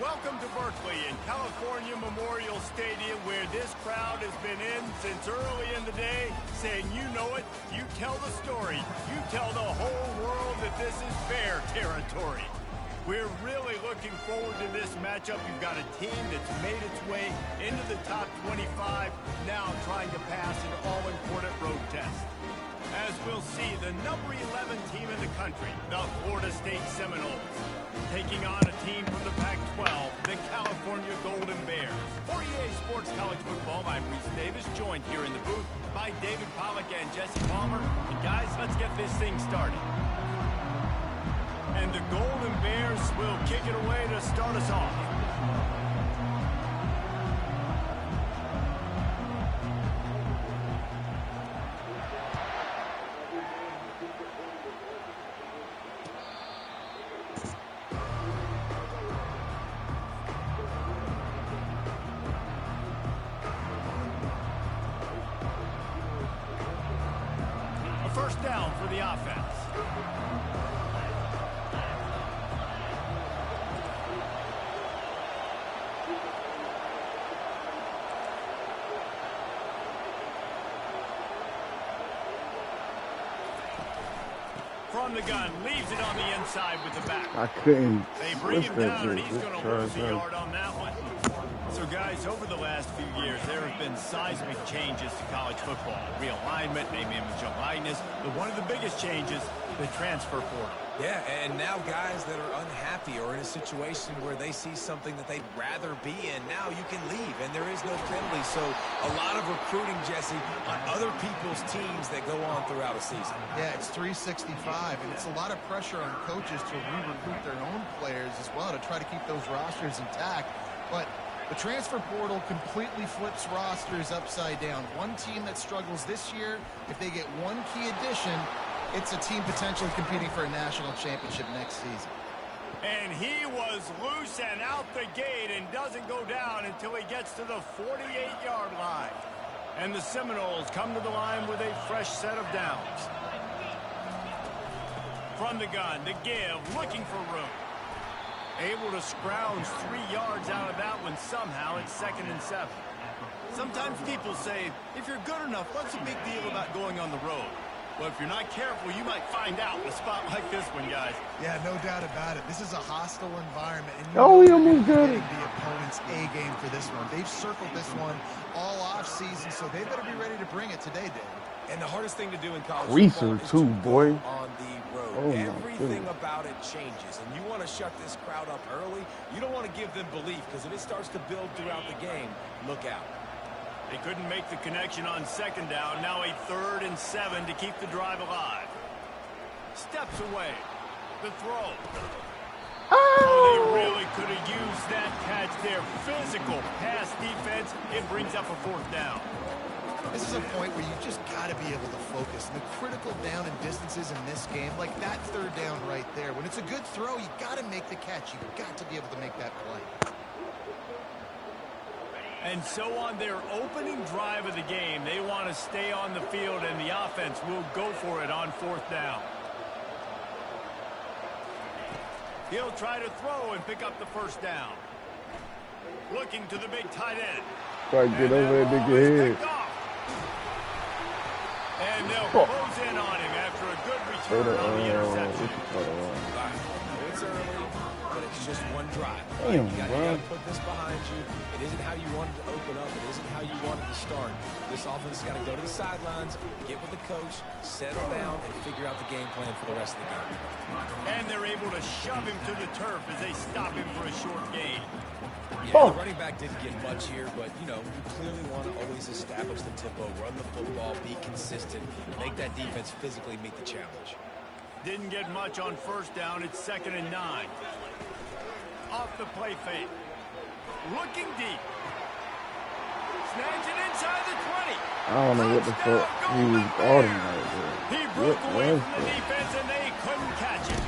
Welcome to Berkeley in California Memorial Stadium, where this crowd has been in since early in the day, saying you know it, you tell the story, you tell the whole world that this is fair territory. We're really looking forward to this matchup. You've got a team that's made its way into the top 25, now trying to pass an all-important road test. As we'll see, the number 11 team in the country, the Florida State Seminoles, taking on a team from the Pac-12, the California Golden Bears. For EA Sports College Football, I'm Reese Davis, joined here in the booth by David Pollack and Jesse Palmer. And guys, let's get this thing started. And the Golden Bears will kick it away to start us off. First down for the offense. From the gun, leaves it on the inside with the back. I couldn't. They bring him down, and he's going to lose a yard on that one. So, guys, over the last few years, there have been seismic changes to college football. Realignment, name, image, and likeness. But one of the biggest changes, the transfer portal. Yeah, and now guys that are unhappy or in a situation where they see something that they'd rather be in, now you can leave, and there is no penalty. So a lot of recruiting, Jesse, on other people's teams that go on throughout a season. Yeah, it's 365, and it's a lot of pressure on coaches to re-recruit their own players as well to try to keep those rosters intact. But the transfer portal completely flips rosters upside down. One team that struggles this year, if they get one key addition, it's a team potentially competing for a national championship next season. And he was loose and out the gate and doesn't go down until he gets to the 48-yard line. And the Seminoles come to the line with a fresh set of downs. From the gun, the give, looking for room. Able to scrounge 3 yards out of that one somehow. It's 2nd and 7. Sometimes people say, if you're good enough, what's the big deal about going on the road? Well, if you're not careful, you might find out in a spot like this one, guys. Yeah, no doubt about it. This is a hostile environment. And He almost got it. The opponent's A game for this one. They've circled this one all off season, so they better be ready to bring it today, Dave. And the hardest thing to do in college Reeser football is too, to boy. go on the road. Oh, my Everything goodness. about it changes, and you want to shut this crowd up early. You don't want to give them belief, because if it starts to build throughout the game, look out. They couldn't make the connection on 2nd down. Now a 3rd and 7 to keep the drive alive. Steps away. The throw. Oh, they really could have used that catch there. Physical pass defense. It brings up a 4th down. This is a point where you just got to be able to focus. The critical down and distances in this game, like that 3rd down right there. When it's a good throw, you got to make the catch. You've got to be able to make that play. And so on their opening drive of the game, they want to stay on the field, and the offense will go for it on 4th down. He'll try to throw and pick up the 1st down. Looking to the big tight end. Try to get over there to get hit. And they'll close in on him after a good return on the interception. It's early, but it's just one drive. Damn, You got bro. to put this behind you. It isn't how you wanted to open up. It isn't how you wanted to start. This offense has got to go to the sidelines, get with the coach, settle down, and figure out the game plan for the rest of the game. And they're able to shove him to the turf as they stop him for a short gain. Yeah, the running back didn't get much here, but, you know, you clearly want to always establish the tempo, run the football, be consistent, make that defense physically meet the challenge. Didn't get much on 1st down. It's 2nd and 9. Off the play fake. Looking deep. Snags it inside the 20. I don't know what the fuck he was automatic. He broke away from the defense, and they couldn't catch it.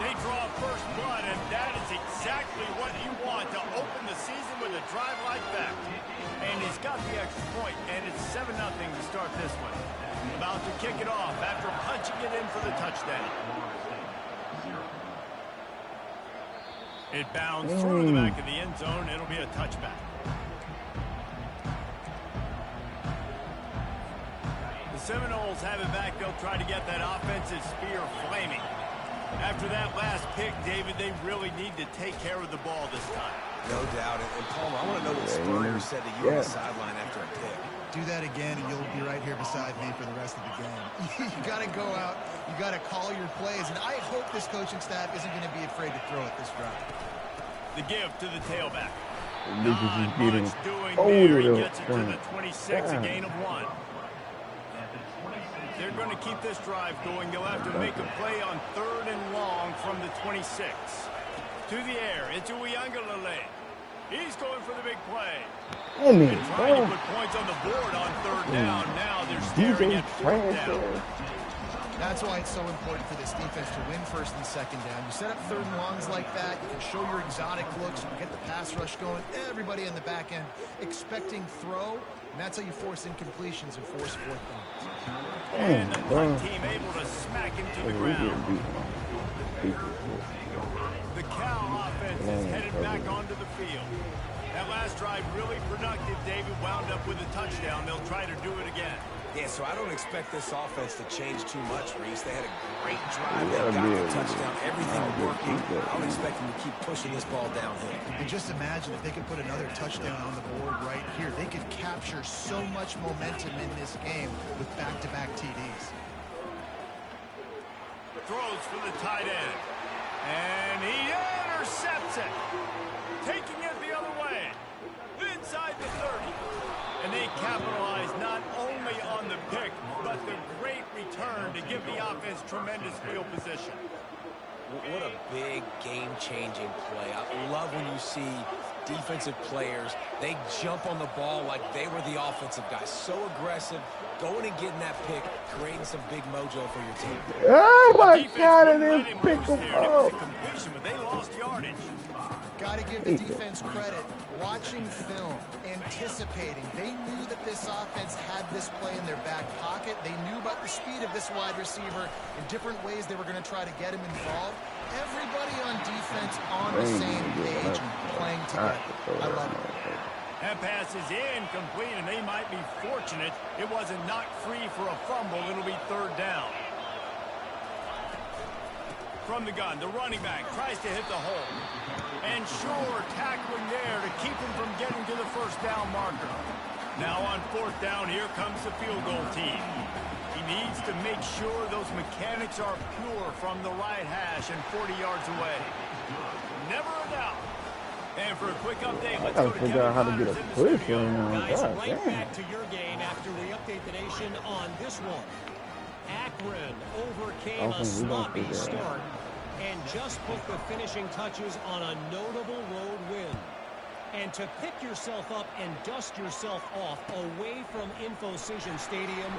They draw first blood, and that is exactly what you want to open the season with a drive like that. And he's got the extra point, and it's 7-0 to start this one. About to kick it off after punching it in for the touchdown. It bounds through the back of the end zone. It'll be a touchback. The Seminoles have it back. They'll try to get that offensive spear flaming. After that last pick, David, they really need to take care of the ball this time. No doubt. And Palmer, I want to know what Spurrier said to you on the sideline after a pick. Do that again, and you'll be right here beside me for the rest of the game. You got to go out. You got to call your plays. And I hope this coaching staff isn't going to be afraid to throw it this drive. The give to the tailback. Not much doing there. He gets it to the 26, a gain of 1. They're going to keep this drive going. They'll have to make a play on 3rd and long from the 26. To the air. It's Uiagalelei. He's going for the big play. They're trying to put points on the board on 3rd down. Now they're staring at 4th down. That's why it's so important for this defense to win 1st and 2nd down. You set up 3rd and longs like that. You can show your exotic looks. You can get the pass rush going. Everybody in the back end expecting throw. And that's how you force incompletions and force 4th downs. And the punt team able to smack him to the ground. The Cal offense is headed back onto the field. That last drive really productive. David wound up with a touchdown. They'll try to do it again. Yeah, so I don't expect this offense to change too much, Reese. They had a great drive. They got the touchdown. Everything working. I'll expect them to keep pushing this ball downhill. And just imagine if they could put another touchdown on the board right here. They could capture so much momentum in this game with back-to-back TDs. Throws for the tight end. And he intercepts it. Taking it the other way. Inside the 30. And they capitalize not only on the pick, but the great return to give the offense tremendous field position. What a big game-changing play. I love when you see defensive players, they jump on the ball like they were the offensive guys. So aggressive, going and getting that pick, creating some big mojo for your team. Oh my God, it is pick them up. But they lost yardage. Got to give the defense credit. Watching film, anticipating. They knew that this offense had this play in their back pocket. They knew about the speed of this wide receiver in different ways they were going to try to get him involved. Everybody on defense on the same page, playing together. I love it. That pass is incomplete, and they might be fortunate it wasn't knocked free for a fumble. It'll be 3rd down. From the gun, the running back tries to hit the hole. And sure, tackling there to keep him from getting to the 1st down marker. Now on 4th down, here comes the field goal team. He needs to make sure those mechanics are pure from the right hash and 40 yards away. Never a doubt. And for a quick update, let's go to figure out how to get a push on him. Guys, right back to your game after we update the nation on this one. Akron overcame a sloppy start and just put the finishing touches on a notable road win. And to pick yourself up and dust yourself off away from InfoCision Stadium,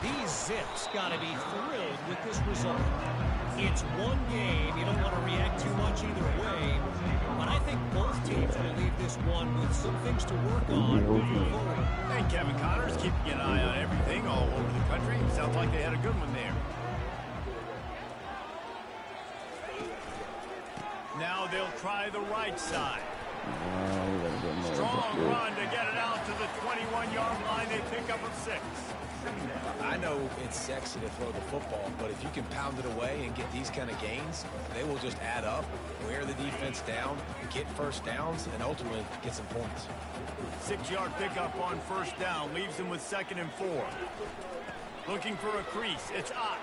these Zips got to be thrilled with this result. It's one game. You don't want to react too much either way. But I think both teams will leave this one with some things to work on moving forward. And Kevin Connors keeping an eye on everything all over the country. Sounds like they had a good one there. Now they'll try the right side. Strong run to get it out to the 21-yard line. They pick up a 6. I know it's sexy to throw the football, but if you can pound it away and get these kind of gains, they will just add up, wear the defense down, get 1st downs, and ultimately get some points. 6-yard pickup on 1st down leaves them with 2nd and 4. Looking for a crease. It's Ott.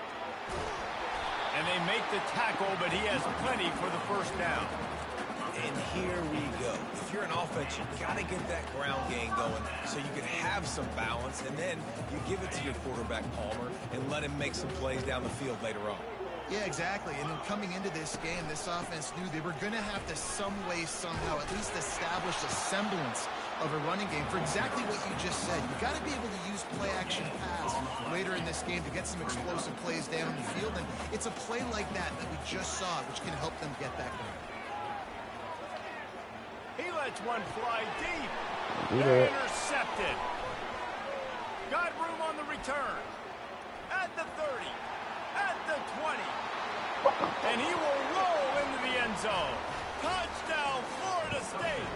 And they make the tackle, but he has plenty for the 1st down. And here we go. If you're an offense, you've got to get that ground game going so you can have some balance, and then you give it to your quarterback, Palmer, and let him make some plays down the field later on. Yeah, exactly. And then coming into this game, this offense knew they were going to have to some way, somehow, at least establish a semblance of a running game for exactly what you just said. You got to be able to use play-action pass later in this game to get some explosive plays down the field, and it's a play like that we just saw, which can help them get that going. He lets one fly deep. They're intercepted. Got room on the return. At the 30. At the 20. And he will roll into the end zone. Touchdown, Florida State.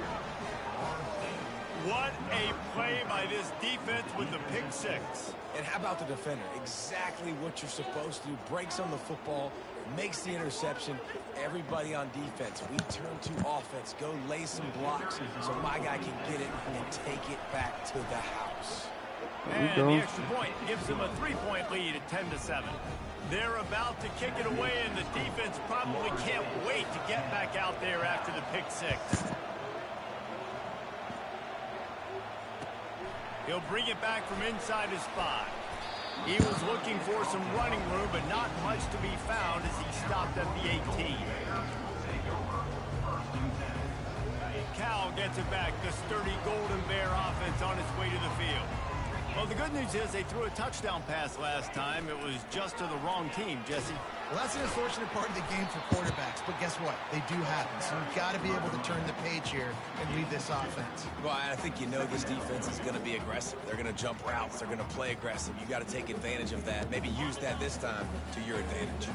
What a play by this defense with the pick six. And how about the defender? Exactly what you're supposed to do. Breaks on the football, makes the interception. Everybody on defense, we turn to offense. Go lay some blocks so my guy can get it and take it back to the house. And the extra point gives them a 3-point lead at 10-7. They're about to kick it away, and the defense probably can't wait to get back out there after the pick six. He'll bring it back from inside his spot. He was looking for some running room, but not much to be found as he stopped at the 18. Cal gets it back. The sturdy Golden Bear offense on its way to the field. Well, the good news is they threw a touchdown pass last time. It was just to the wrong team, Jesse. Well, that's an unfortunate part of the game for quarterbacks, but guess what? They do happen, so you've got to be able to turn the page here and lead this offense. Well, I think you know this defense is going to be aggressive. They're going to jump routes. They're going to play aggressive. You got to take advantage of that. Maybe use that this time to your advantage.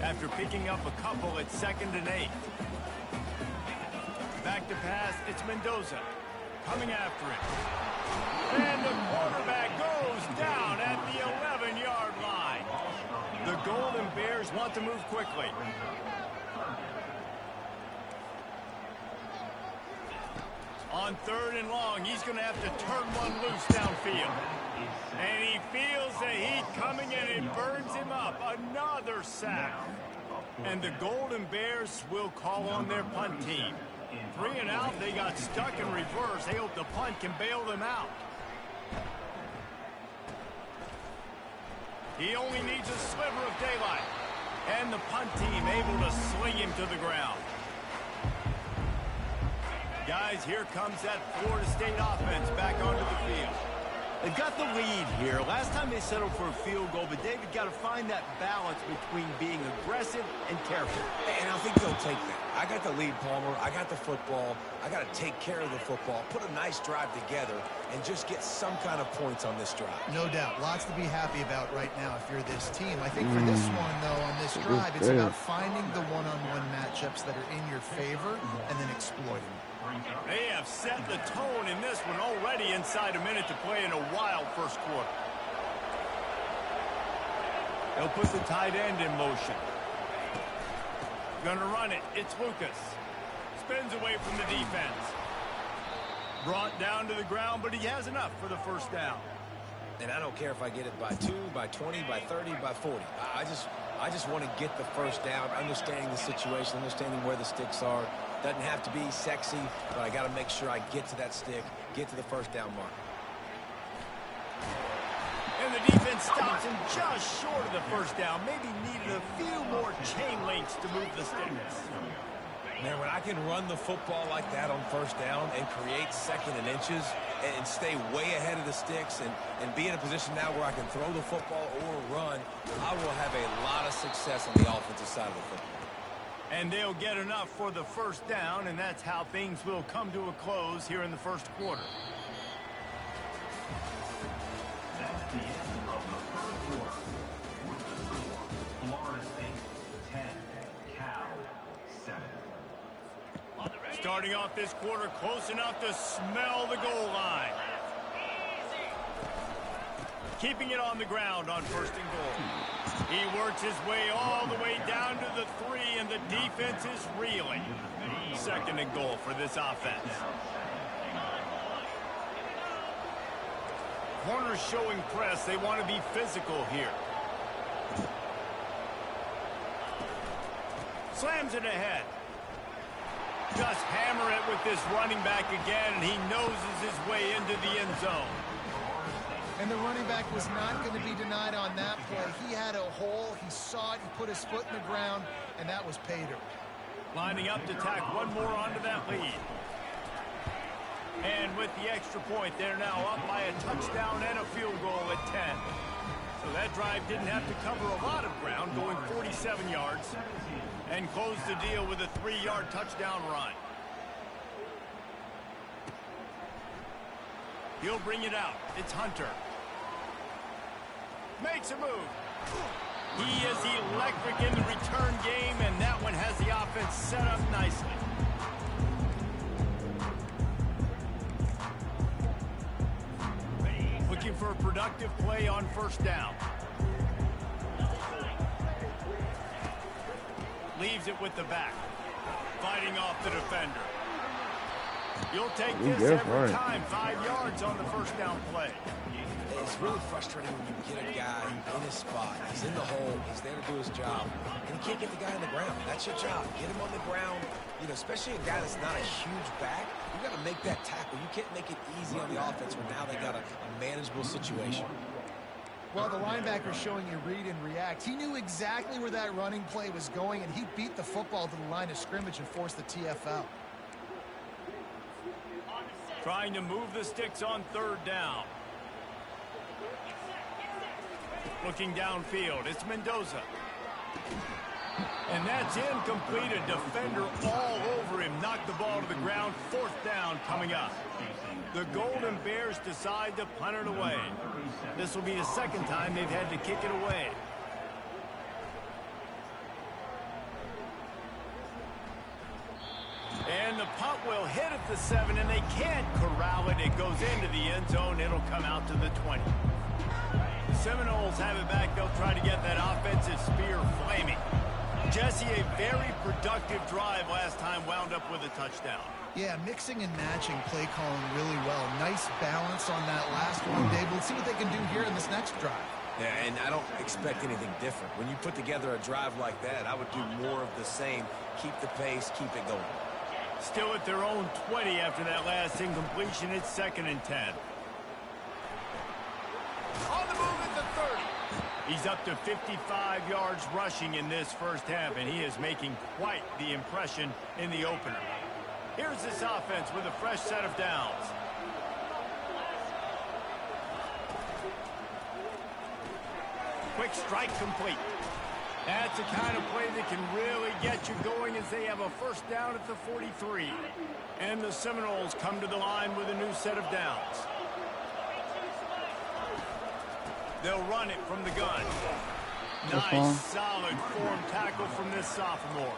After picking up a couple at 2nd and 8. Back to pass, it's Mendoza coming after it. And the quarterback goes down at the 11-yard line. The Golden Bears want to move quickly. On 3rd and long, he's going to have to turn one loose downfield. And he feels the heat coming and it burns him up. Another sack. And the Golden Bears will call on their punt team. 3 and out, they got stuck in reverse. They hope the punt can bail them out. He only needs a sliver of daylight. And the punt team able to sling him to the ground. Guys, here comes that Florida State offense back onto the field. They've got the lead here. Last time they settled for a field goal, but David got to find that balance between being aggressive and careful. And I think they'll take that. I got the lead, Palmer. I got the football. I got to take care of the football, put a nice drive together, and just get some kind of points on this drive. No doubt. Lots to be happy about right now if you're this team. I think for this one, though, on this drive, it's about finding the one-on-one matchups that are in your favor and then exploiting them. They have set the tone in this one already inside a minute to play in a wild first quarter. They'll put the tight end in motion. Gonna run it. It's Lucas. Spins away from the defense. Brought down to the ground, but he has enough for the first down. And I don't care if I get it by 2, by 20, by 30, by 40. I just want to get the first down, understanding the situation, understanding where the sticks are. Doesn't have to be sexy, but I got to make sure I get to that stick, get to the first down mark. And the defense stops him just short of the first down. Maybe needed a few more chain links to move the sticks. Man, when I can run the football like that on first down and create 2nd and inches and stay way ahead of the sticks and be in a position now where I can throw the football or run, I will have a lot of success on the offensive side of the football. And they'll get enough for the first down, and that's how things will come to a close here in the first quarter. That's the end of the first quarter. Florida State 10, Cal 7. Starting off this quarter close enough to smell the goal line. Keeping it on the ground on 1st and goal. He works his way all the way down to the 3, and the defense is reeling. 2nd and goal for this offense. Corners showing press. They want to be physical here. Slams it ahead. Just hammer it with this running back again, and he noses his way into the end zone. And the running back was not going to be denied on that play. He had a hole. He saw it. He put his foot in the ground, and that was pay dirt. Lining up to tack one more onto that lead. And with the extra point, they're now up by a touchdown and a field goal at 10. So that drive didn't have to cover a lot of ground, going 47 yards, and closed the deal with a 3-yard touchdown run. He'll bring it out. It's Hunter. Makes a move. He is electric in the return game, and that one has the offense set up nicely. first down. Leaves it with the back. Fighting off the defender. You'll take this every time. 5 yards on the first down play. It's really frustrating when you get a guy in his spot. He's in the hole. He's there to do his job. And you can't get the guy on the ground. That's your job. Get him on the ground. You know, especially a guy that's not a huge back. You got to make that tackle. You can't make it easy on the offense when now they got a manageable situation. Well, the linebacker's showing you read and react. He knew exactly where that running play was going, and he beat the football to the line of scrimmage and forced the TFL. Trying to move the sticks on third down. Looking downfield, it's Mendoza. And that's incomplete. A defender all over him. Knocked the ball to the ground. Fourth down coming up. The Golden Bears decide to punt it away. This will be the second time they've had to kick it away. And the punt will hit at the 7, and they can't corral it. It goes into the end zone. It'll come out to the 20. The Seminoles have it back. They'll try to get that offensive spear flaming. Jesse, a very productive drive last time, wound up with a touchdown. Yeah, mixing and matching play calling really well. Nice balance on that last one, Dave. We'll see what they can do here in this next drive. Yeah, and I don't expect anything different. When you put together a drive like that, I would do more of the same. Keep the pace, keep it going. Still at their own 20 after that last incompletion. It's 2nd and 10. On the move at the 30. He's up to 55 yards rushing in this first half, and he is making quite the impression in the opener. Here's this offense with a fresh set of downs. Quick strike complete. That's the kind of play that can really get you going as they have a first down at the 43. And the Seminoles come to the line with a new set of downs. They'll run it from the gun. Nice, solid form tackle from this sophomore.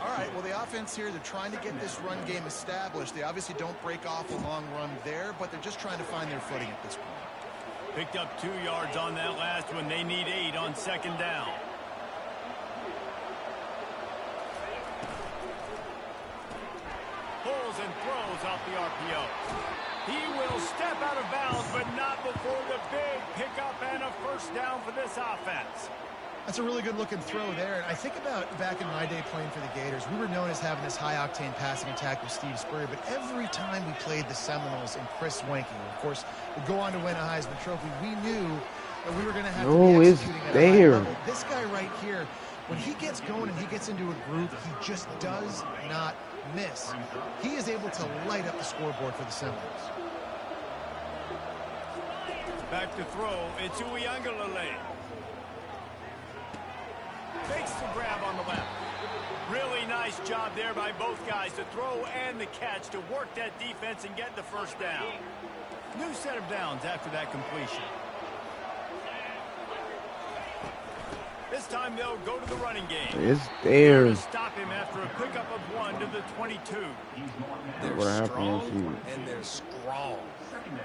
All right, well, the offense here, they're trying to get this run game established. They obviously don't break off a long run there, but they're just trying to find their footing at this point. Picked up 2 yards on that last one. They need 8 on second down. Pulls and throws off the RPO. He will step out of bounds, but not before the big pickup and a first down for this offense. That's a really good-looking throw there. And I think about back in my day playing for the Gators, we were known as having this high-octane passing attack with Steve Spurrier, but every time we played the Seminoles and Chris Wenke, of course, would go on to win a Heisman Trophy, we knew that we were going to have to be executing at a high level. This guy right here, when he gets going and he gets into a groove, he just does not miss. He is able to light up the scoreboard for the Seminoles. Back to throw, it's Uiagalelei. Makes the grab on the left. Really nice job there by both guys, the throw and the catch, to work that defense and get the first down. New set of downs after that completion. This time they'll go to the running game. It's theirs. Stop him after a pickup of 1 to the 22. They're strong and they're strong.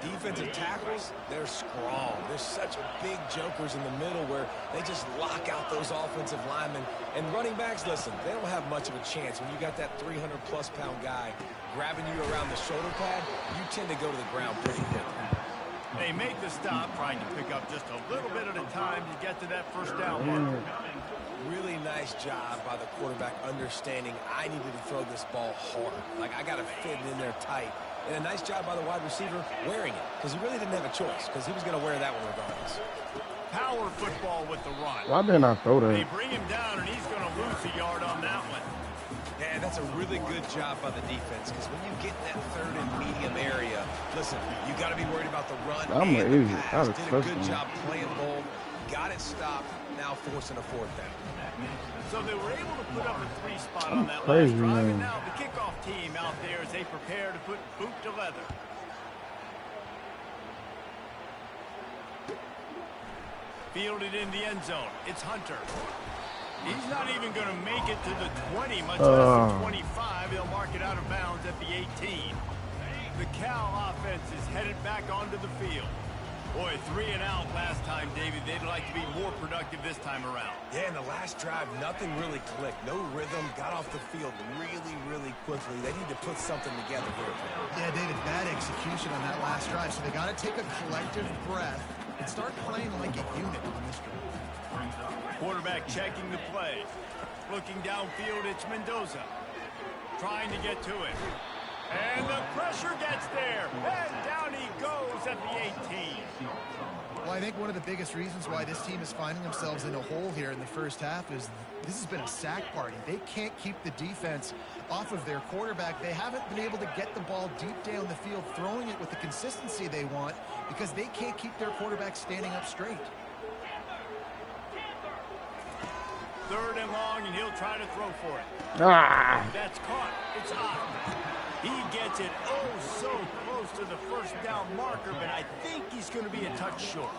Defensive tackles, they're strong. There's such big jokers in the middle where they just lock out those offensive linemen. And running backs, listen, they don't have much of a chance. When you got that 300-plus pound guy grabbing you around the shoulder pad, you tend to go to the ground pretty quick. They make the stop, trying to pick up just a little bit at a time to get to that first down marker. Really nice job by the quarterback understanding I needed to throw this ball hard. Like, I got to fit it in there tight. And a nice job by the wide receiver wearing it, because he really didn't have a choice, because he was going to wear that one regardless. Power football with the run. Why didn't I throw that? They bring him down, and he's going to lose a yard on that one. Yeah, that's a really good job by the defense, because when you get that third and medium area, listen, you got to be worried about the run and the pass. Did a good job playing bold, got it stopped, now forcing a fourth down. So they were able to put up a 3 spot on that last drive, and now the kickoff team out there as they prepare to put boot to leather. Fielded in the end zone. It's Hunter. He's not even going to make it to the 20, much less the 25. They'll mark it out of bounds at the 18. The Cal offense is headed back onto the field. Boy, 3 and out last time, David. They'd like to be more productive this time around. Yeah, in the last drive, nothing really clicked. No rhythm, got off the field really quickly. They need to put something together here. Yeah, David, bad execution on that last drive. So they got to take a collective breath and start playing like a unit on this drive. Quarterback checking the play. Looking downfield, it's Mendoza. Trying to get to it. And the pressure gets there. And down he goes at the 18. Well, I think one of the biggest reasons why this team is finding themselves in a hole here in the first half is this has been a sack party. They can't keep the defense off of their quarterback. They haven't been able to get the ball deep down the field, throwing it with the consistency they want because they can't keep their quarterback standing up straight. 3rd and long, and he'll try to throw for it. That's caught. It's off. He gets it so close to the first down marker, but I think he's going to be a touch short.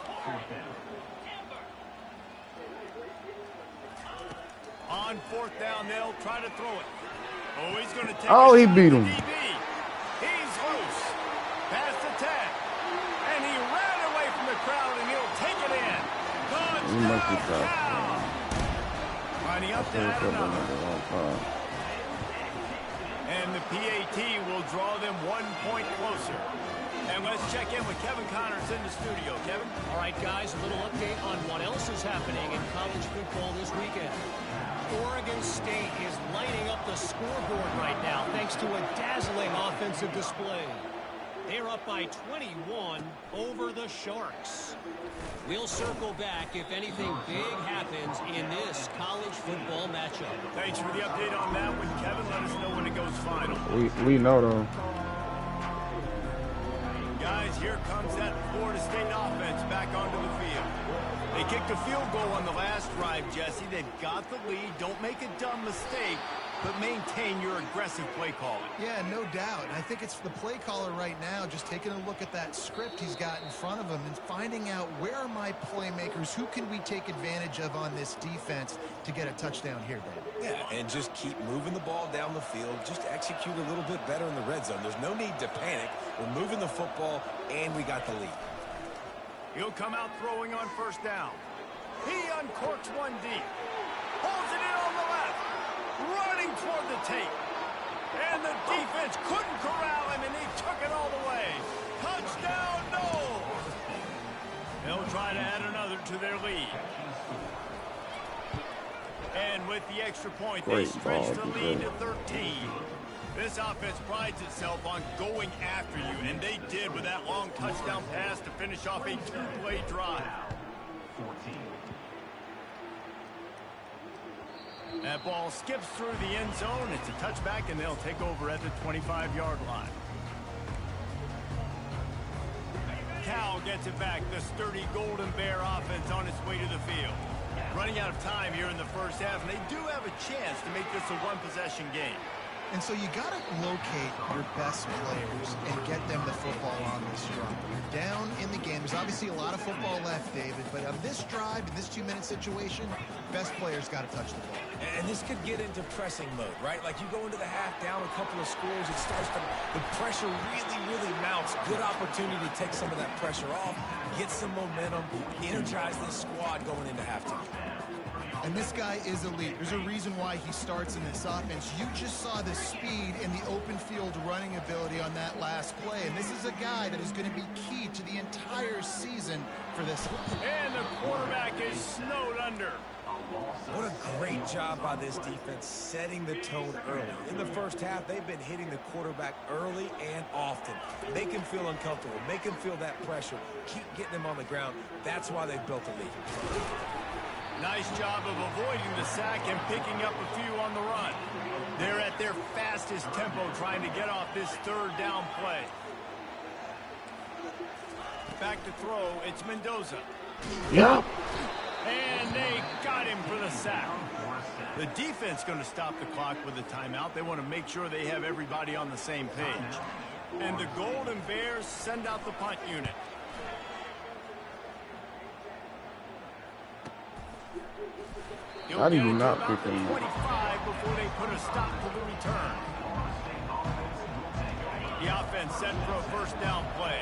On 4th down, they'll try to throw it. Oh, he's going to take he beat him. He's loose. Past the 10. And he ran away from the crowd, and he'll take it in. Touchdown, Cal. Lining up to add another. And the PAT will draw them 1 point closer. And let's check in with Kevin Connors in the studio. Kevin? All right, guys, a little update on what else is happening in college football this weekend. Oregon State is lighting up the scoreboard right now thanks to a dazzling offensive display. They're up by 21 over the Sharks. We'll circle back if anything big happens in this college football matchup. Thanks for the update on that one, Kevin. Let us know when it goes final. We know, though. Guys, here comes that Florida State offense back onto the field. They kicked a field goal on the last drive, Jesse. They've got the lead. Don't make a dumb mistake, but maintain your aggressive play calling. Yeah, no doubt. And I think it's the play caller right now just taking a look at that script he's got in front of him and finding out where are my playmakers, who can we take advantage of on this defense to get a touchdown here, Dave. Yeah, and just keep moving the ball down the field. Just execute a little bit better in the red zone. There's no need to panic. We're moving the football, and we got the lead. He'll come out throwing on 1st down. He uncorks one deep. Holds it in on the left. Running toward the tape. And the defense couldn't corral him, and he took it all the way. Touchdown, Noles! They'll try to add another to their lead. And with the extra point, they stretch the lead to 13. This offense prides itself on going after you, and they did with that long touchdown pass to finish off a 2-play drive. That ball skips through the end zone. It's a touchback, and they'll take over at the 25-yard line. Cal gets it back. The sturdy Golden Bear offense on its way to the field. Running out of time here in the first half, and they do have a chance to make this a one-possession game. And so you got to locate your best players and get them the football on this drive. You're down in the game. There's obviously a lot of football left, David, but on this drive, in this 2-minute situation, best players got to touch the ball. And this could get into pressing mode, right? Like you go into the half down a couple of scores, it starts to, the pressure really mounts. Good opportunity to take some of that pressure off, get some momentum, energize this squad going into halftime. And this guy is elite. There's a reason why he starts in this offense. You just saw the speed and the open field running ability on that last play. And this is a guy that is going to be key to the entire season for this. And the quarterback is snowed under. What a great job by this defense setting the tone early. In the first half, they've been hitting the quarterback early and often. Make him feel uncomfortable. Make him feel that pressure. Keep getting him on the ground. That's why they've built a lead. Nice job of avoiding the sack and picking up a few on the run. They're at their fastest tempo trying to get off this 3rd down play. Back to throw, it's Mendoza. Yep. And they got him for the sack. The defense going to stop the clock with a timeout. They want to make sure they have everybody on the same page. And the Golden Bears send out the punt unit. How do you not pick him? 25 before they put a stop to the return. The offense set for a 1st down play.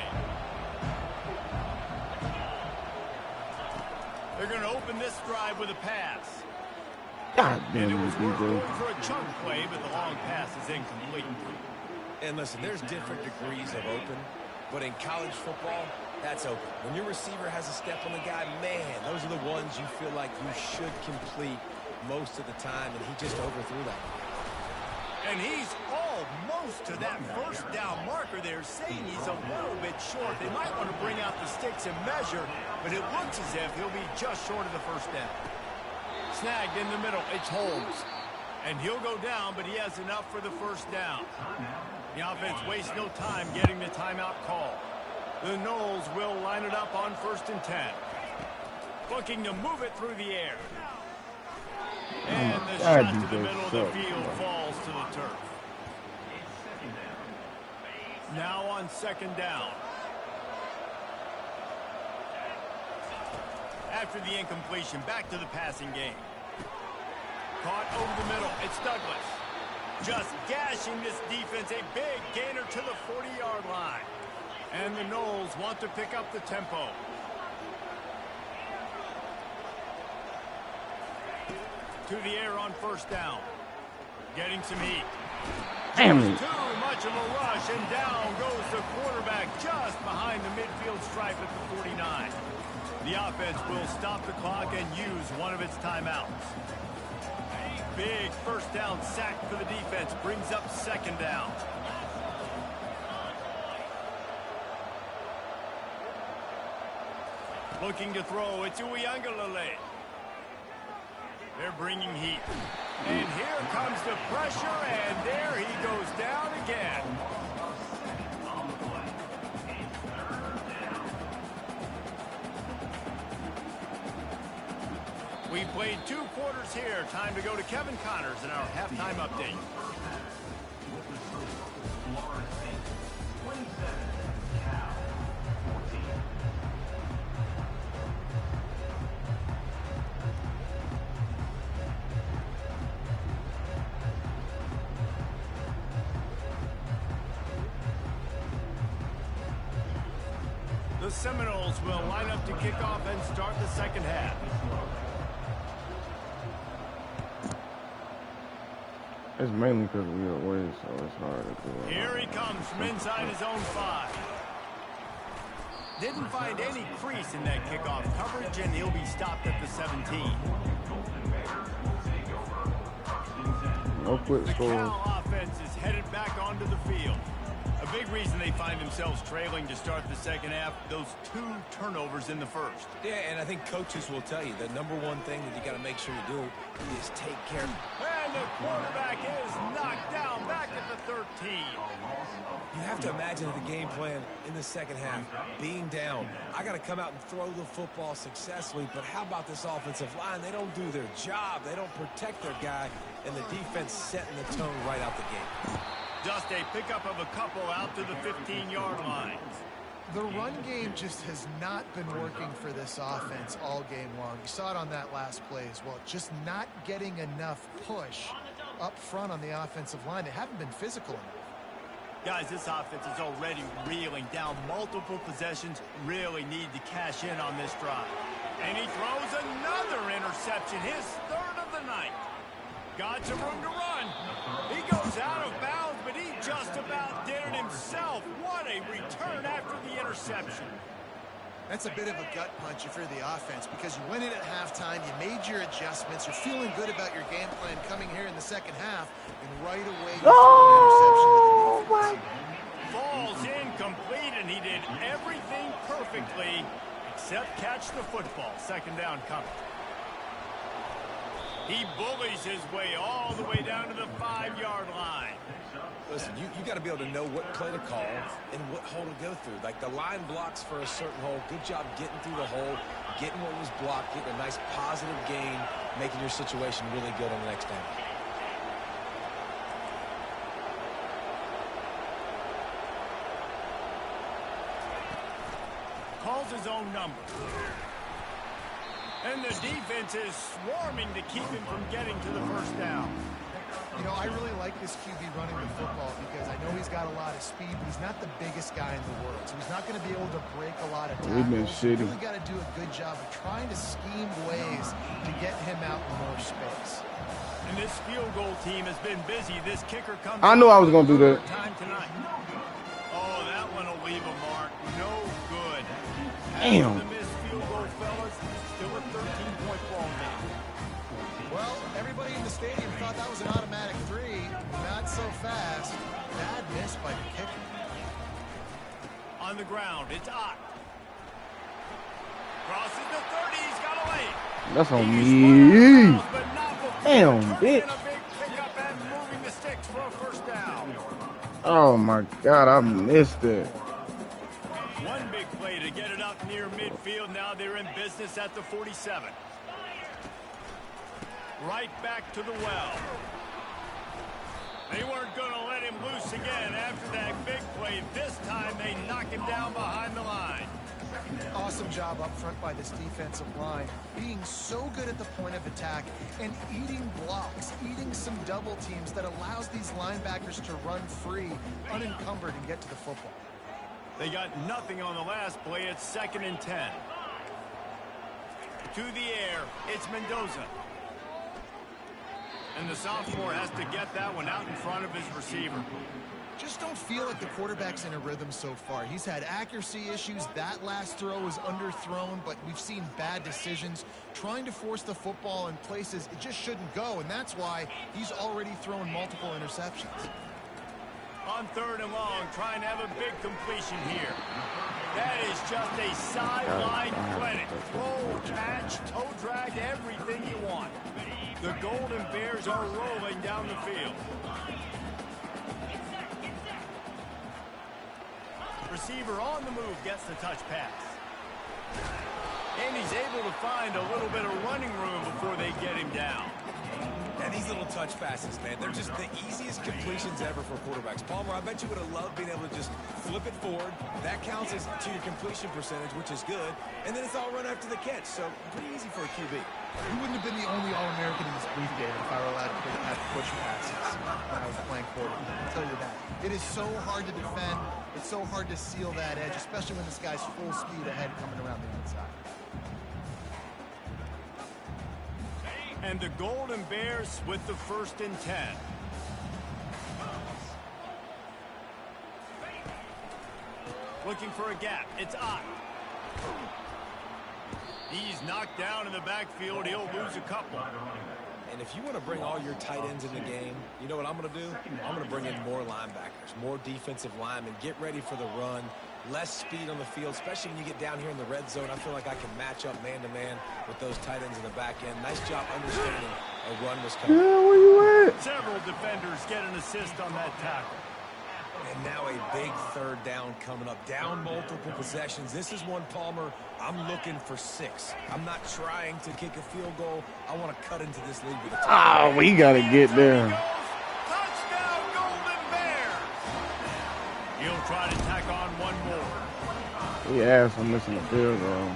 They're going to open this drive with a pass. God And it damn was it, worth going DJ. for a chunk play, but the long pass is incomplete. And listen, there's different degrees of open, but in college football, that's open. When your receiver has a step on the guy, man, those are the ones you feel like you should complete most of the time, and he just overthrew that. And he's almost to that first down marker there, saying he's a little bit short. They might want to bring out the sticks and measure, but it looks as if he'll be just short of the first down. Snagged in the middle, it's Holmes. And he'll go down, but he has enough for the first down. The offense wastes no time getting the timeout call. The Noles will line it up on 1st and 10. Looking to move it through the air. And the shot to the middle of the field falls to the turf. Now on 2nd down. After the incompletion, back to the passing game. Caught over the middle. It's Douglas. Just gashing this defense. A big gainer to the 40-yard line. And the Noles want to pick up the tempo. To the air on 1st down. Getting some heat. Damn it. Too much of a rush, and down goes the quarterback just behind the midfield stripe at the 49. The offense will stop the clock and use one of its timeouts. Big 1st down sack for the defense brings up 2nd down. Looking to throw, it's Uiagalelei. They're bringing heat. And here comes the pressure, and there he goes down again. We played 2 quarters here. Time to go to Kevin Connors in our halftime update. The Seminoles will line up to kick off and start the 2nd half. It's mainly because we're away, so it's hard to do it. Here he comes from inside his own 5. Didn't find any crease in that kickoff coverage, and he'll be stopped at the 17. No quick The scores. Cal offense is headed back onto the field. A big reason they find themselves trailing to start the 2nd half, those 2 turnovers in the 1st. Yeah, and I think coaches will tell you the #1 thing that you got to make sure you do is take care. And the quarterback is knocked down back at the 13. You have to imagine the game plan in the 2nd half, being down. I got to come out and throw the football successfully, but how about this offensive line? They don't do their job. They don't protect their guy, and the defense setting the tone right out the gate. Just a pickup of a couple out to the 15-yard line. The run game just has not been working for this offense all game long. You saw it on that last play as well. Just not getting enough push up front on the offensive line. They haven't been physical enough. Guys, this offense is already reeling down multiple possessions. Really need to cash in on this drive. And he throws another interception, his 3rd of the night. Got some room to run. He goes out of bounds, but he just about did it himself. What a return after the interception. That's a bit of a gut punch if you're the offense, because you went in at halftime, you made your adjustments, you're feeling good about your game plan coming here in the 2nd half, and right away you throw an interception to the defense. Falls incomplete, and he did everything perfectly except catch the football. 2nd down coming. He bullies his way all the way down to the 5-yard line. Listen, you got to be able to know what play to call and what hole to go through. Like the line blocks for a certain hole. Good job getting through the hole, getting what was blocked, getting a nice positive gain, making your situation really good on the next down. Calls his own number. And the defense is swarming to keep him from getting to the 1st down. You know, I really like this QB running the football because I know he's got a lot of speed, but he's not the biggest guy in the world. So he's not going to be able to break a lot of tackles. We've been shitty. You really got to do a good job of trying to scheme ways to get him out in more space. And this field goal team has been busy. This kicker comes. I knew I was gonna do that. Time tonight. Oh, that one will leave a mark. No good. Damn. The missed field goal, fellas. Still a 13-point ball game. Well, everybody in the stadium thought that was an automatic 3. Not so fast. Bad miss by the kicker. On the ground, it's Ott. Crosses the 30. He's got a lane. That's on me. But not before Damn, turning bitch. a big pickup and moving the sticks for a first down. Oh my God, I missed it. One big play to get it up near midfield. Now they're in business at the 47. Right back to the well. They weren't going to let him loose again after that big play. This time they knock him down behind the line. Awesome job up front by this defensive line, being so good at the point of attack and eating blocks, eating some double teams that allows these linebackers to run free, unencumbered, and get to the football. They got nothing on the last play. It's 2nd and 10. To the air, it's Mendoza. And the sophomore has to get that one out in front of his receiver. Just don't feel like the quarterback's in a rhythm so far. He's had accuracy issues. That last throw was underthrown, but we've seen bad decisions, trying to force the football in places it just shouldn't go, and that's why he's already thrown multiple interceptions. On 3rd and long, trying to have a big completion here. That is just a sideline clinic. Throw, catch, toe drag, everything you want. The Golden Bears are rolling down the field. Receiver on the move gets the touch pass. And he's able to find a little bit of running room before they get him down. And these little touch passes, man, they're just the easiest completions ever for quarterbacks. Palmer, I bet you would have loved being able to just flip it forward. That counts as to your completion percentage, which is good. And then it's all run after the catch, so pretty easy for a QB. He wouldn't have been the only All-American in this brief game if I were allowed to have push passes when I was playing quarterback. I'll tell you that. It is so hard to defend. It's so hard to seal that edge, especially when this guy's full speed ahead coming around the inside. And the Golden Bears with the 1st and 10. Looking for a gap. It's Ott. He's knocked down in the backfield. He'll lose a couple. And if you want to bring all your tight ends in the game, you know what I'm going to do? I'm going to bring in more linebackers, more defensive linemen, get ready for the run, less speed on the field, especially when you get down here in the red zone. I feel like I can match up man-to-man with those tight ends in the back end. Nice job understanding a run was coming. Yeah, where you at? Several defenders get an assist on that tackle. And now a big 3rd down coming up. Down multiple possessions. This is one, Palmer, I'm looking for 6. I'm not trying to kick a field goal. I want to cut into this lead with a touchdown. Oh, we gotta get there. Touchdown, Golden Bears! He'll try to tack on one more. He asked I'm missing the field goal.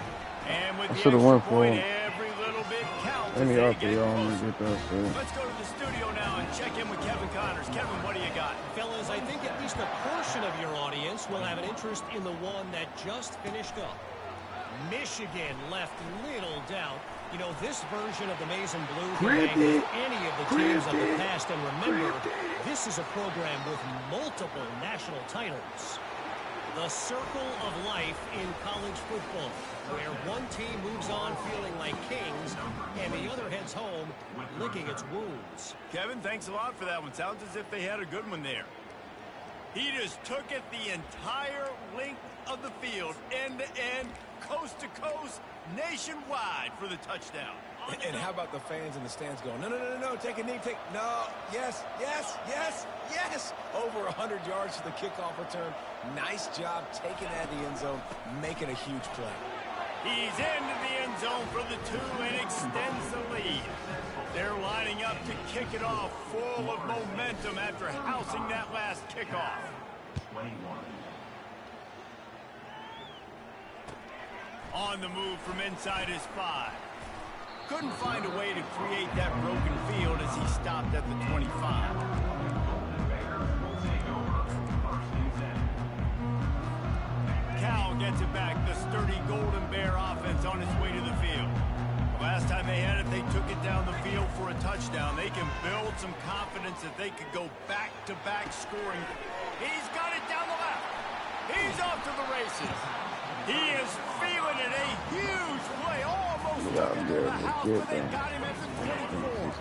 And with I the should've extra went for point, it. every little bit counts. Let me as they up there, get y'all. Let closer. me get that shit. Let's go to the studio now and check in with Kevin Connors. Kevin, what do you got? Fellas, I think at least a portion of your audience will have an interest in the one that just finished up. Michigan left little doubt. You know, this version of the Maize and Blue can hang with any of the teams of the past. And remember, this is a program with multiple national titles. The circle of life in college football, where one team moves on feeling like kings and the other heads home licking its wounds. Kevin, thanks a lot for that one. Sounds as if they had a good one there. He just took it the entire length of the field, end to end, coast to coast, nationwide for the touchdown. And how about the fans in the stands going, no, no, no, no, take a knee, no, yes, yes, yes, yes. Over 100 yards to the kickoff return. Nice job taking that in the end zone, making a huge play. He's into the end zone for the 2 and extends the lead. They're lining up to kick it off, full of momentum after housing that last kickoff. 21. On the move from inside his 5. couldn't find a way to create that broken field as he stopped at the 25. Cal gets it back. The sturdy Golden Bear offense on its way to the field. The last time they had it, they took it down the field for a touchdown. They can build some confidence that they could go back-to-back scoring. He's got it down the left. He's off to the races. He is feeling it. A huge play. Almost took him to the house, but they got him at the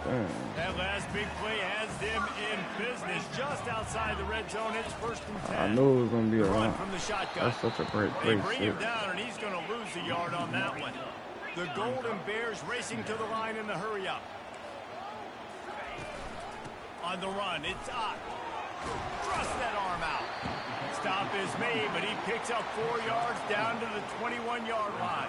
24. That last big play has them in business just outside the red zone. It's 1st and 10. I knew it was going to be a Run run. from the shotgun. That's such a great They play. bring him down, and he's going to lose a yard on that one. The Golden Bears racing to the line in the hurry-up. On the run, it's Ott. Thrust that arm out. Stop is made, but he picks up 4 yards down to the 21-yard line.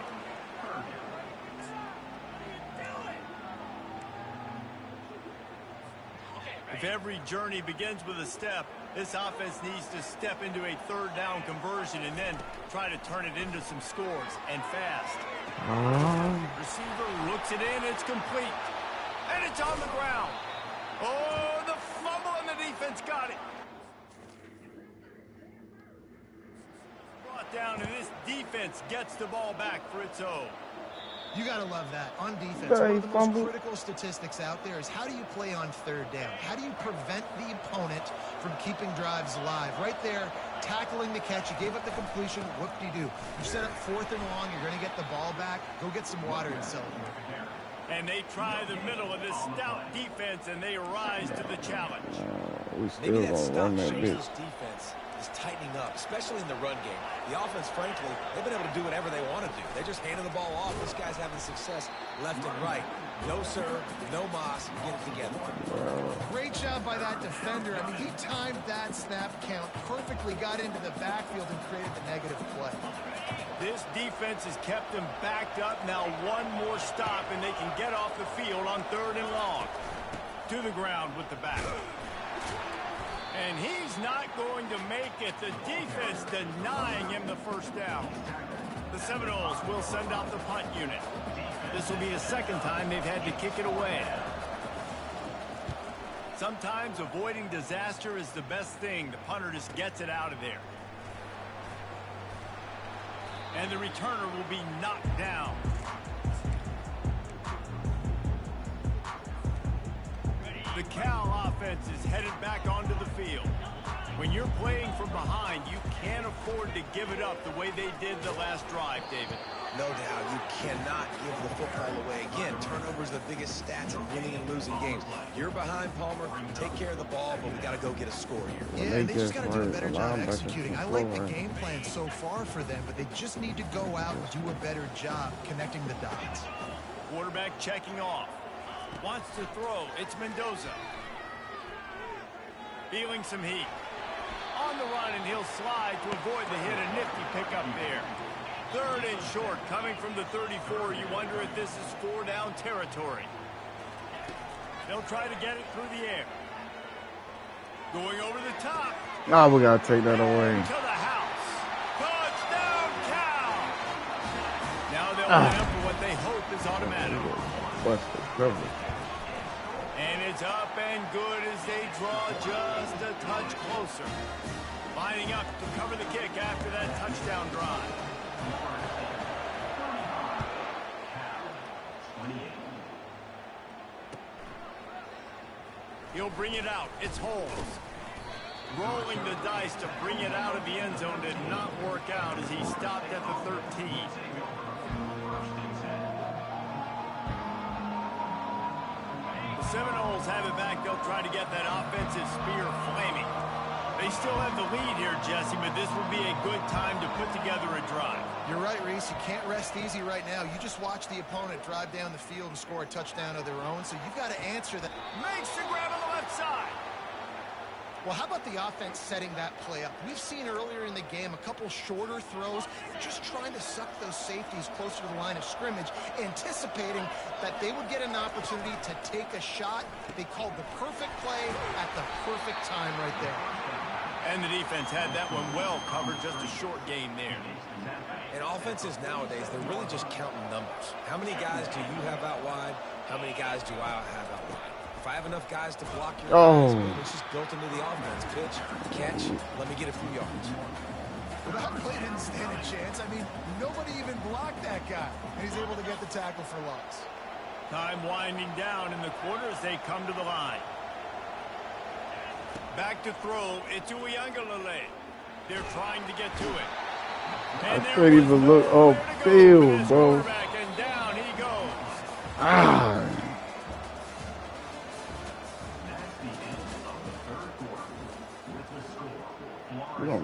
If every journey begins with a step, this offense needs to step into a 3rd down conversion and then try to turn it into some scores, and fast. Receiver looks it in, it's complete. And it's on the ground. Oh, the fumble, and the defense got it. Brought down, and this defense gets the ball back for its own. You got to love that. On defense, one of the most critical statistics out there is how do you play on 3rd down? How do you prevent the opponent from keeping drives alive? Right there, tackling the catch. You gave up the completion. What do? You set up 4th and long. You're going to get the ball back. Go get some water and celebrate. And they try the middle of this stout defense, and they rise to the challenge. We still going to run that bitch. Defense is tightening up, especially in the run game. The offense, frankly, they've been able to do whatever they want to do. They're just handing the ball off. This guy's having success left and right. No sir, no moss. Get it together. Great job by that defender. I mean, he timed that snap count perfectly, got into the backfield and created the negative play. This defense has kept them backed up. Now one more stop, and they can get off the field on 3rd and long. To the ground with the back. And he's not going to make it. The defense denying him the 1st down. The Seminoles will send out the punt unit. This will be the 2nd time they've had to kick it away. Sometimes avoiding disaster is the best thing. The punter just gets it out of there. And the returner will be knocked down. The Cal offense is headed back onto the field. When you're playing from behind, you can't afford to give it up the way they did the last drive, David. No doubt, you cannot give the football away. Again, turnovers are the biggest stats in winning and losing games. You're behind, Palmer. Take care of the ball, but we got to go get a score here. Yeah, they just got to do a better job executing. I like the game plan so far for them, but they just need to go out and do a better job connecting the dots. Quarterback checking off. Wants to throw. It's Mendoza. Feeling some heat. On the run, and he'll slide to avoid the hit. A nifty pickup there. 3rd and short, coming from the 34. You wonder if this is 4-down territory. They'll try to get it through the air. Going over the top. Nah, we got to take that away. To the house. Touchdown, Cal! Now they'll line up for what they hope is automatic. Busted coverage. And it's up and good as they draw just a touch closer. Lining up to cover the kick after that touchdown drive. He'll bring it out. It's Holmes. Rolling the dice to bring it out of the end zone did not work out as he stopped at the 13. The Seminoles have it back. They'll try to get that offensive spear flaming. They still have the lead here, Jesse, but this will be a good time to put together a drive. You're right, Reese. You can't rest easy right now. You just watch the opponent drive down the field and score a touchdown of their own, so you've got to answer that. Makes the grab on the left side. Well, how about the offense setting that play up? We've seen earlier in the game a couple shorter throws, just trying to suck those safeties closer to the line of scrimmage, anticipating that they would get an opportunity to take a shot. They called the perfect play at the perfect time right there. And the defense had that one well covered, just a short gain there. And offenses nowadays, they're really just counting numbers. How many guys do you have out wide? How many guys do I have out wide? If I have enough guys to block your guys, it's just built into the offense. Pitch, catch, let me get a few yards. Well, that play didn't stand a chance. I mean, nobody even blocked that guy. And he's able to get the tackle for loss. Time winding down in the quarter as they come to the line. Back to throw. It's Uiagalelei. They're trying to get to it. And I can't even look upfield, bro. And down he goes. Ah.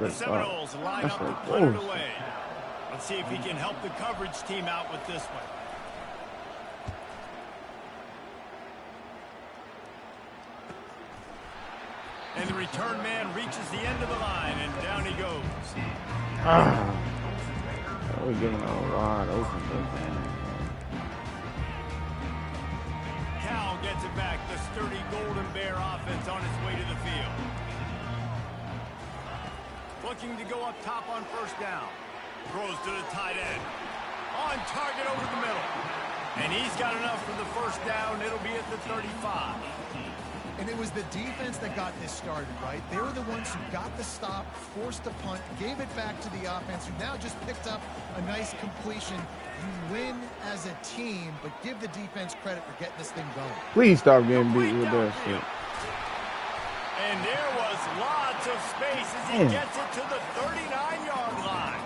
The Seminoles line up to put it away. Let's see if he can help the coverage team out with this one. And the return man reaches the end of the line, and down he goes. We're giving a wide open. Cal gets it back. The sturdy Golden Bear offense on its way to the field. Looking to go up top on first down. Throws to the tight end. On target over the middle. And he's got enough for the first down. It'll be at the 35. And it was the defense that got this started, right? They were the ones who got the stop, forced the punt, gave it back to the offense, who now just picked up a nice completion. You win as a team, but give the defense credit for getting this thing going. Please stop getting beat with that shit. And there was lots of space as he gets it to the 39-yard line.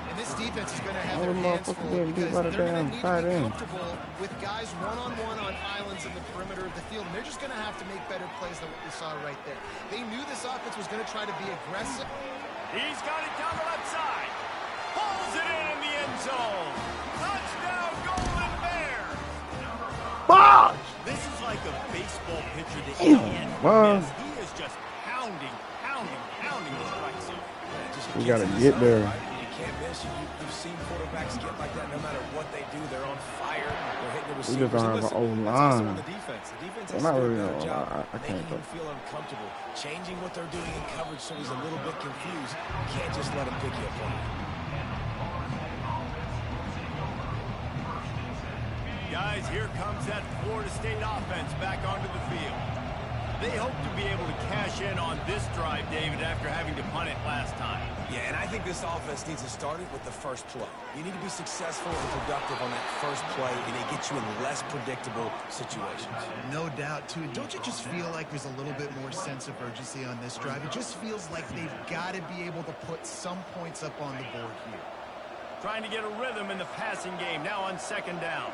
And this defense is going to have their hands full because they're going to need to be comfortable with guys one-on-one on islands in the perimeter of the field. And they're just going to have to make better plays than what we saw right there. They knew this offense was going to try to be aggressive. He's got it down the left side. Pulls it in the end zone. Touchdown, Golden Bear. Bosh! This is like a baseball pitcher that you can't miss. He is just pounding the strike zone. We got to get there. You can't miss. You've seen quarterbacks get like that no matter what they do. They're on fire. They're hitting the receivers. We just don't have an old line. The defense has not to do really a better job I can't making him feel uncomfortable, changing what they're doing in coverage so he's a little bit confused. You can't just let him pick you apart. Guys, here comes that Florida State offense back onto the field. They hope to be able to cash in on this drive, David, after having to punt it last time. Yeah, and I think this offense needs to start it with the first play. You need to be successful and productive on that first play, and it gets you in less predictable situations. No doubt, too. Don't you just feel like there's a little bit more sense of urgency on this drive? It just feels like they've got to be able to put some points up on the board here. Trying to get a rhythm in the passing game, now on second down.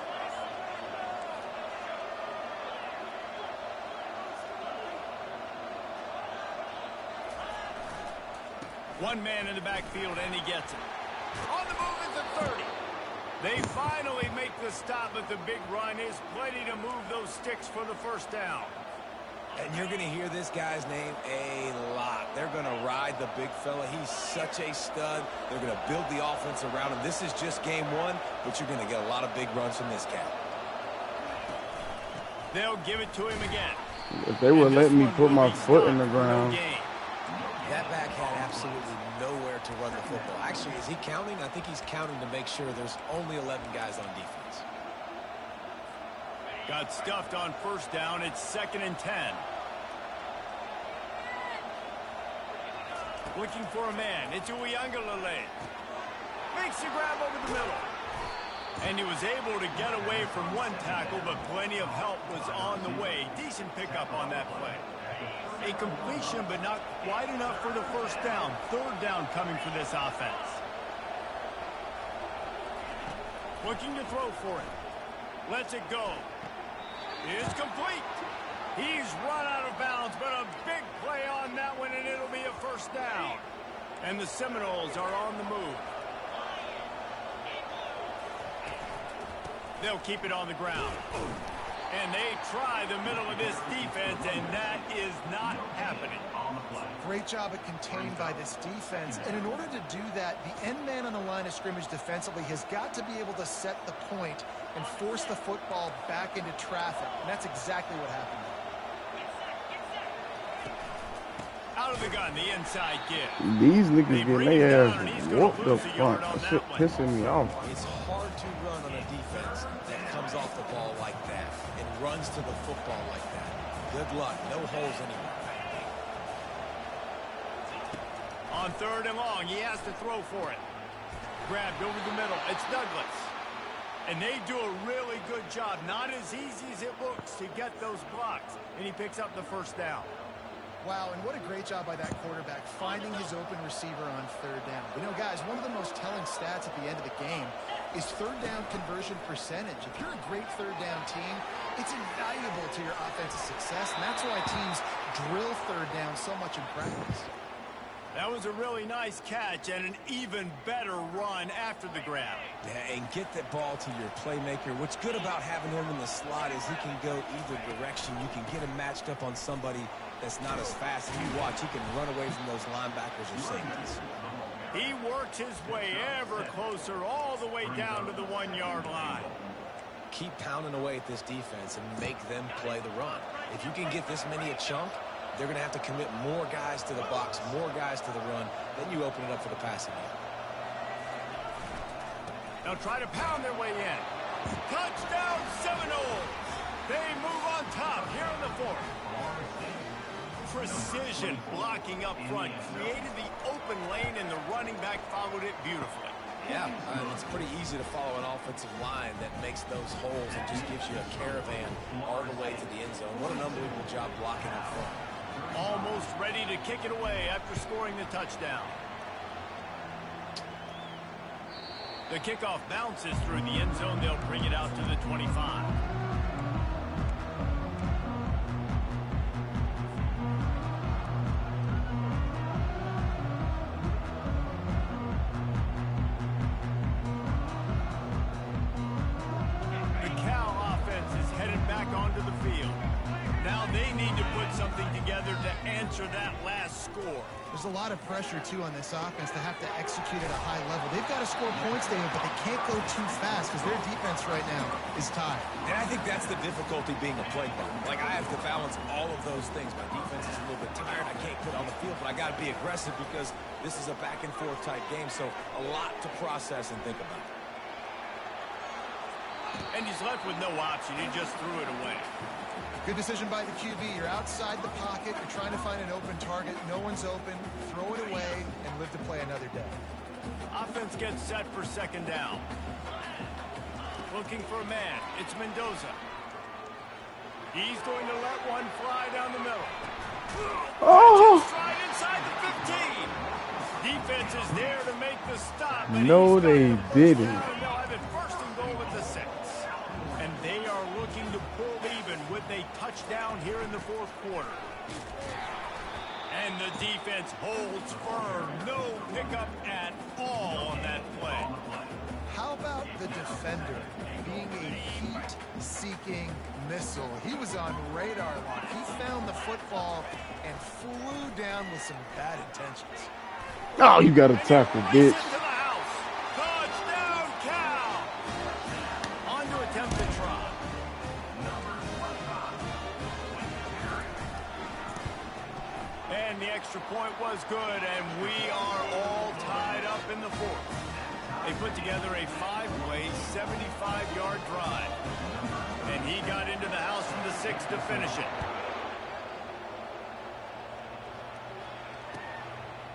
One man in the backfield, and he gets it. On the move at the 30. They finally make the stop, but the big run is plenty to move those sticks for the first down. And you're going to hear this guy's name a lot. They're going to ride the big fella. He's such a stud. They're going to build the offense around him. This is just game one, but you're going to get a lot of big runs from this cat. They'll give it to him again. If they would let me put my foot in the ground. That back had absolutely nowhere to run the football. Actually, is he counting? I think he's counting to make sure there's only 11 guys on defense. Got stuffed on first down. It's 2nd and 10. Looking for a man. It's Uiagalelei. Makes the grab over the middle. And he was able to get away from one tackle, but plenty of help was on the way. Decent pickup on that play. A completion, but not quite enough for the first down. Third down coming for this offense. Looking to throw for it. Lets it go. It's complete. He's run out of bounds, but a big play on that one, and it'll be a first down. And the Seminoles are on the move. They'll keep it on the ground. And they try the middle of this defense, and that is not happening. Great job at contained by this defense. And in order to do that, the end man on the line of scrimmage defensively has got to be able to set the point and force the football back into traffic. And that's exactly what happened. Out of the gun, the inside give. These niggas They getting bring him their down, and he's ass gonna whooped lose up a front. yard on That that shit one. pissing me off. It's hard to run on a defense that comes off the ball like that and runs to the football like that. Good luck. No holes anywhere. On 3rd and long, he has to throw for it. Grabbed over the middle. It's Douglas. And they do a really good job. Not as easy as it looks to get those blocks. And he picks up the first down. Wow, and what a great job by that quarterback finding his open receiver on 3rd down. You know, guys, one of the most telling stats at the end of the game is 3rd down conversion percentage. If you're a great 3rd down team, it's invaluable to your offensive success, and that's why teams drill 3rd down so much in practice. That was a really nice catch and an even better run after the grab. Yeah, and get that ball to your playmaker. What's good about having him in the slot is he can go either direction. You can get him matched up on somebody that's not as fast. If you watch, he can run away from those linebackers or safeties. He works his way ever closer all the way down to the 1-yard line. Keep pounding away at this defense and make them play the run. If you can get this many a chunk, they're going to have to commit more guys to the box, more guys to the run. Then you open it up for the passing game. They'll try to pound their way in. Touchdown Seminoles! They move on top here in the 4th. Precision blocking up front. Created the open lane, and the running back followed it beautifully. Yeah, it's pretty easy to follow an offensive line that makes those holes and just gives you a caravan all the way to the end zone. What an unbelievable job blocking up front. Almost ready to kick it away after scoring the touchdown. The kickoff bounces through the end zone. They'll bring it out to the 25. The Cal offense is headed back onto the field. Now they need to put something together to answer that last score. There's a lot of pressure, too, on this offense to have to execute at a high level. They've got to score points, David, but they can't go too fast because their defense right now is tired. And I think that's the difficulty being a play caller. Like, I have to balance all of those things. My defense is a little bit tired. I can't put on the field, but I got to be aggressive because this is a back-and-forth type game, so a lot to process and think about. And he's left with no option. He just threw it away. Good decision by the QB. You're outside the pocket. You're trying to find an open target. No one's open. Throw it away and live to play another day. Offense gets set for 2nd down. Looking for a man. It's Mendoza. He's going to let one fly down the middle. Oh! Just right inside the 15. Defense is there to make the stop. No, they didn't. They'll have it 1st and goal at the 6. And they are looking to pull even with a touchdown here in the 4th quarter. And the defense holds firm. No pickup at all on that play. How about the defender being a heat-seeking missile? He was on radar lock. He found the football and flew down with some bad intentions. Oh, you got to tackle, bitch. Touchdown, Cal! On to attempt the try. And the extra point was good, and we are all tied up in the 4th. They put together a 5-play, 75-yard drive. And he got into the house from the 6 to finish it.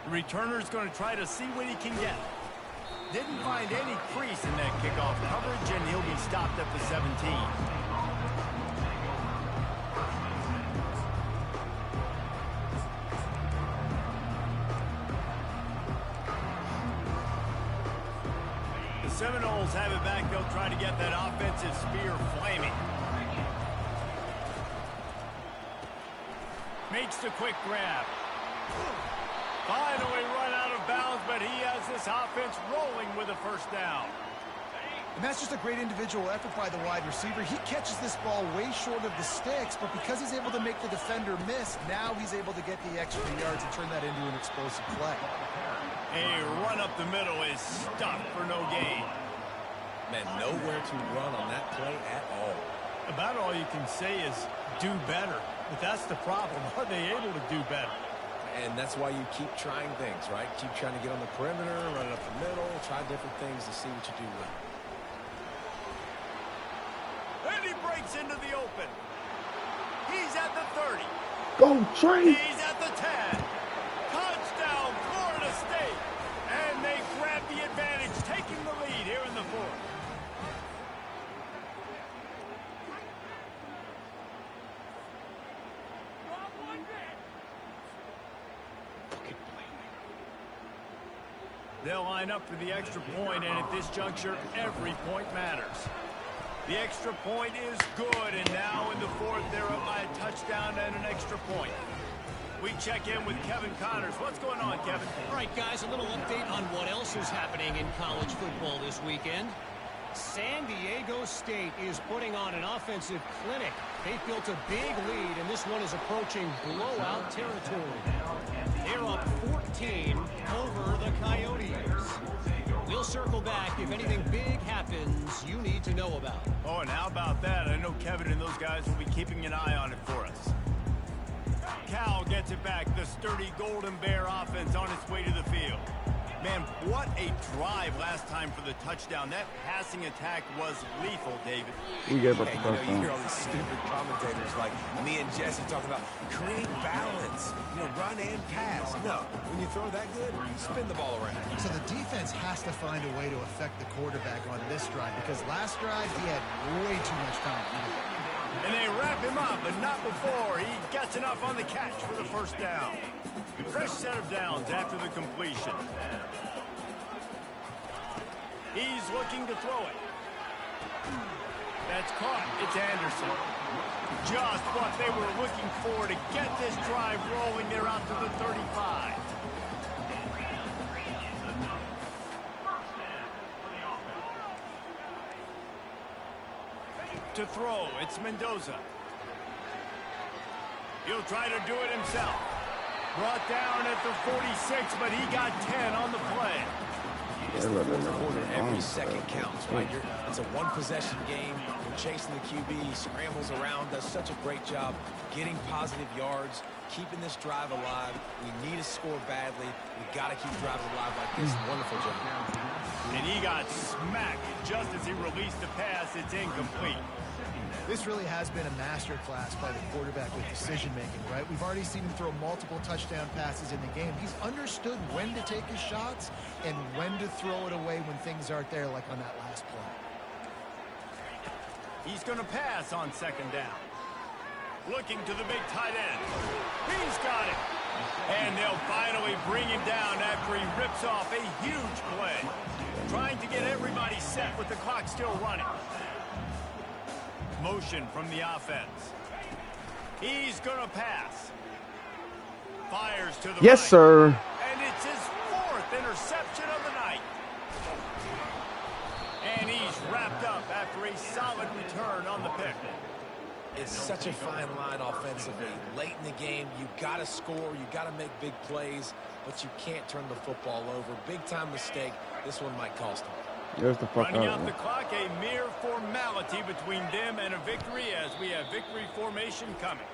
The returner's going to try to see what he can get. Didn't find any crease in that kickoff coverage, and he'll be stopped at the 17. The Seminoles have it back. They'll try to get that offensive spear flaming. Makes the quick grab. Finally run out of bounds, but he has this offense rolling with a 1st down. And that's just a great individual effort by the wide receiver. He catches this ball way short of the sticks, but because he's able to make the defender miss, now he's able to get the extra yards and turn that into an explosive play. A run up the middle is stuffed for no gain. Man, nowhere to run on that play at all. About all you can say is do better. But that's the problem. Are they able to do better? And that's why you keep trying things, right? Keep trying to get on the perimeter, run it up the middle, try different things to see what you do well. And he breaks into the open. He's at the 30. Go, Trey. He's at the 10. Touchdown, Florida State. And they grab the advantage, taking the lead here in the fourth. They'll line up for the extra point, and at this juncture, every point matters. The extra point is good, and now in the fourth, they're up by a touchdown and an extra point. We check in with Kevin Connors. What's going on, Kevin? All right, guys, a little update on what else is happening in college football this weekend. San Diego State is putting on an offensive clinic. They've built a big lead, and this one is approaching blowout territory. They're up 14 over the Coyotes. We'll circle back if anything big happens you need to know about. Oh, and how about that? I know Kevin and those guys will be keeping an eye on it for us. Cal gets it back. The sturdy Golden Bear offense on its way to the field. Man, what a drive last time for the touchdown. That passing attack was lethal, David. We gave up the You touchdown. hear all these stupid commentators like me and Jesse talking about create balance, run and pass. No, when you throw that good, spin the ball around. So the defense has to find a way to affect the quarterback on this drive because last drive he had way too much time. And they wrap him up, but not before he gets enough on the catch for the first down. Fresh set of downs after the completion. He's looking to throw it. That's caught. It's Anderson. Just what they were looking for to get this drive rolling. They're out to the 35. To throw, it's Mendoza. He'll try to do it himself. Brought down at the 46, but he got 10 on the play. It's the fourth quarter. Every second counts, right? It's a one-possession game. You're chasing the QB. He scrambles around, does such a great job getting positive yards, keeping this drive alive. We need to score badly. We got to keep drives alive like this. Wonderful job. And he got smacked just as he released the pass. It's incomplete. This really has been a masterclass by the quarterback with decision-making, right? We've already seen him throw multiple touchdown passes in the game. He's understood when to take his shots and when to throw it away when things aren't there, like on that last play. He's going to pass on second down. Looking to the big tight end. He's got it. And they'll finally bring him down after he rips off a huge play. Trying to get everybody set with the clock still running. Motion from the offense. He's going to pass. Fires to the right. Yes, sir. And it's his fourth interception of the night. And he's wrapped up after a solid return on the pick. It's such a fine line offensively. Late in the game, you got to score, you got to make big plays, but you can't turn the football over. Big-time mistake. This one might cost him. There's the fuck Running out. out the clock, a mere formality between them and a victory as we have victory formation coming.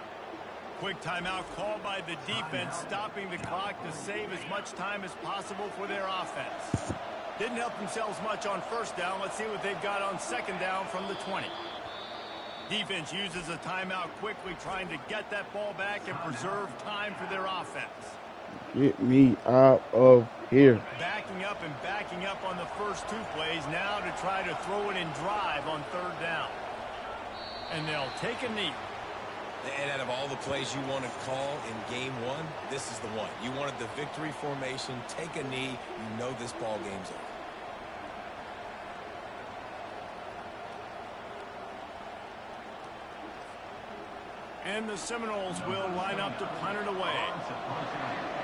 Quick timeout called by the defense, stopping the clock to save as much time as possible for their offense. Didn't help themselves much on first down. Let's see what they've got on second down from the 20. Defense uses a timeout quickly, trying to get that ball back and preserve time for their offense. Get me out of here. Backing up on the first two plays now to try to throw it in drive on third down. And they'll take a knee. And out of all the plays you want to call in game one, this is the one. You wanted the victory formation, take a knee, you know this ball game's over. And the Seminoles will line up to punt it away.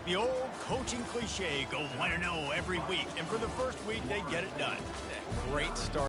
The old coaching cliche, go 1-0 every week. And for the first week, they get it done. Great start.